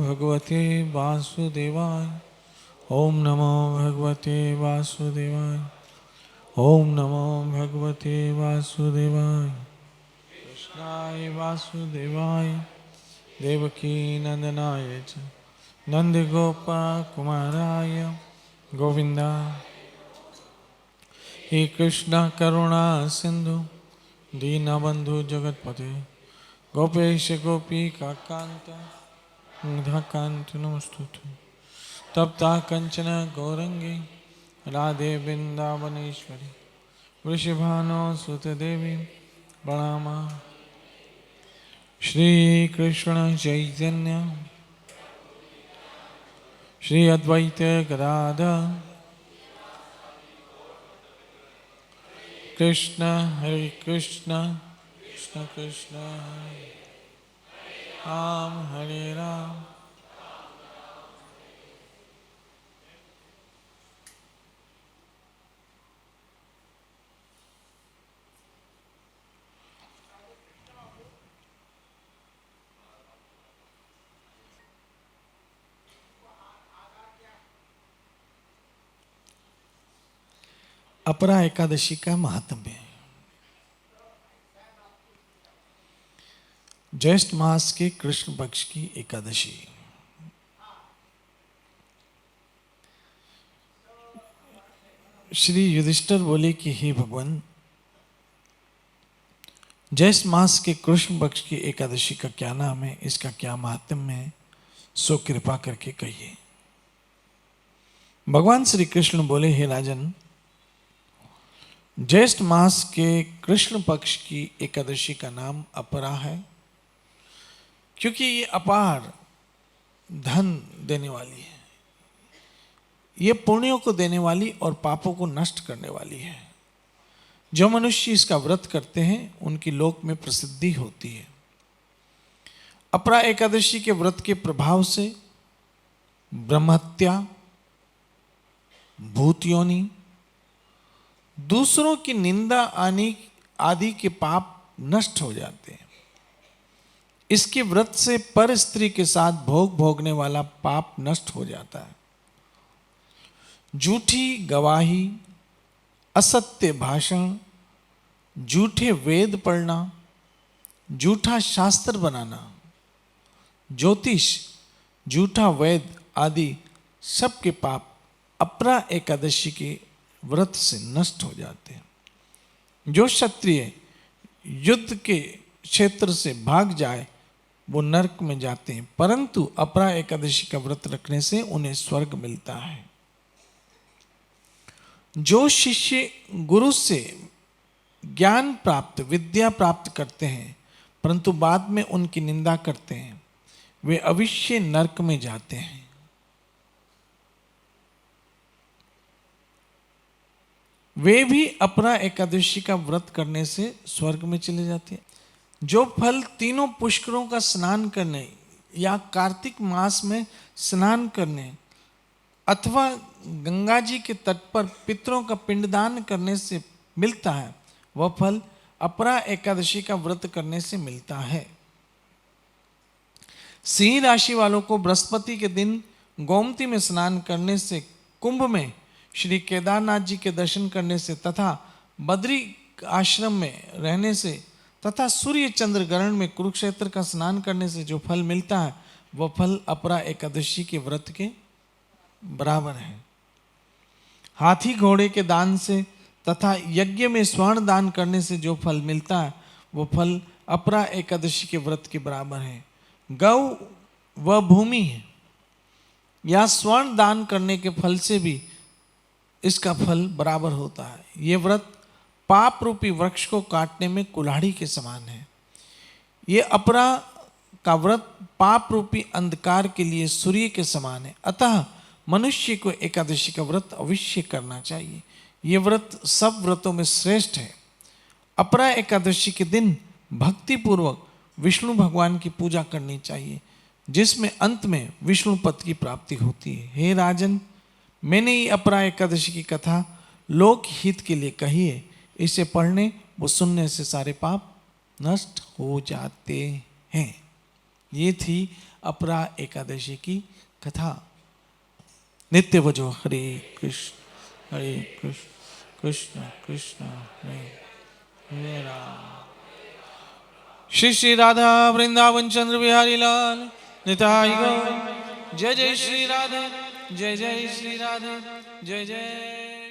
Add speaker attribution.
Speaker 1: भगवते वासुदेवाय। ओम नमो भगवते वासुदेवाय। ओम नमो भगवते वासुदेवाय। कृष्णाय वासुदेवाय देवकी नंदनाय च नंदगोपकुमाराय गोविंदा। हे कृष्ण करुणा सिंधु दीनबंधु जगतपते गोपेश गोपीका कांत राधाकांत नमस्तुते। तप्ता कंचन गौरंगी राधे वृंदावनेश्वरी वृषभानो सुतदेवी प्रणामा। श्री कृष्ण चैतन्य श्री अद्वैत गदाधर कृष्ण हरे कृष्ण कृष्ण कृष्ण हरे राम हरे राम। अपरा एकादशी का महात्म्य है। ज्येष्ठ मास के कृष्ण पक्ष की एकादशी। श्री युधिष्ठिर बोले कि हे भगवान, ज्येष्ठ मास के कृष्ण पक्ष की एकादशी का क्या नाम है, इसका क्या महात्म्य है, सो कृपा करके कहिए। भगवान श्री कृष्ण बोले, हे राजन, ज्येष्ठ मास के कृष्ण पक्ष की एकादशी का नाम अपरा है, क्योंकि ये अपार धन देने वाली है, ये पुण्यों को देने वाली और पापों को नष्ट करने वाली है। जो मनुष्य इसका व्रत करते हैं उनकी लोक में प्रसिद्धि होती है। अपरा एकादशी के व्रत के प्रभाव से ब्रह्महत्या, भूतयोनि, दूसरों की निंदा आदि के पाप नष्ट हो जाते हैं। इसके व्रत से पर स्त्री के साथ भोग भोगने वाला पाप नष्ट हो जाता है। झूठी गवाही, असत्य भाषण, झूठे वेद पढ़ना, झूठा शास्त्र बनाना, ज्योतिष, झूठा वेद आदि सबके पाप अपरा एकादशी के व्रत से नष्ट हो जाते हैं। जो क्षत्रिय युद्ध के क्षेत्र से भाग जाए वो नरक में जाते हैं, परंतु अपरा एकादशी का व्रत रखने से उन्हें स्वर्ग मिलता है। जो शिष्य गुरु से ज्ञान प्राप्त, विद्या प्राप्त करते हैं परंतु बाद में उनकी निंदा करते हैं, वे अवश्य नरक में जाते हैं। वे भी अपरा एकादशी का व्रत करने से स्वर्ग में चले जाते हैं। जो फल तीनों पुष्करों का स्नान करने या कार्तिक मास में स्नान करने अथवा गंगा जी के तट पर पितरों का पिंडदान करने से मिलता है, वह फल अपरा एकादशी का व्रत करने से मिलता है। सिंह राशि वालों को बृहस्पति के दिन गोमती में स्नान करने से, कुंभ में श्री केदारनाथ जी के दर्शन करने से तथा बद्री आश्रम में रहने से तथा सूर्य चंद्र ग्रहण में कुरुक्षेत्र का स्नान करने से जो फल मिलता है वह फल अपरा एकादशी के व्रत के बराबर है। हाथी घोड़े के दान से तथा यज्ञ में स्वर्ण दान करने से जो फल मिलता है वह फल अपरा एकादशी के व्रत के बराबर है। गौ व भूमि है या स्वर्ण दान करने के फल से भी इसका फल बराबर होता है। ये व्रत पाप रूपी वृक्ष को काटने में कुल्हाड़ी के समान है। ये अपरा का व्रत पाप रूपी अंधकार के लिए सूर्य के समान है। अतः मनुष्य को एकादशी का व्रत अवश्य करना चाहिए। ये व्रत सब व्रतों में श्रेष्ठ है। अपरा एकादशी के दिन भक्ति पूर्वक विष्णु भगवान की पूजा करनी चाहिए, जिसमें अंत में विष्णु पद की प्राप्ति होती है। हे राजन, मैंने ये अपरा एकादशी की कथा लोक हित के लिए कही है। इसे पढ़ने व सुनने से सारे पाप नष्ट हो जाते हैं। ये थी अपरा एकादशी की कथा। नित्य बजो हरे कृष्ण कृष्ण कृष्ण हरे हरे राम। श्री श्री राधा वृंदावन चंद्र बिहारी लाल निताई गौर। जय जय श्री राधे, जय जय श्री राधे, जय जय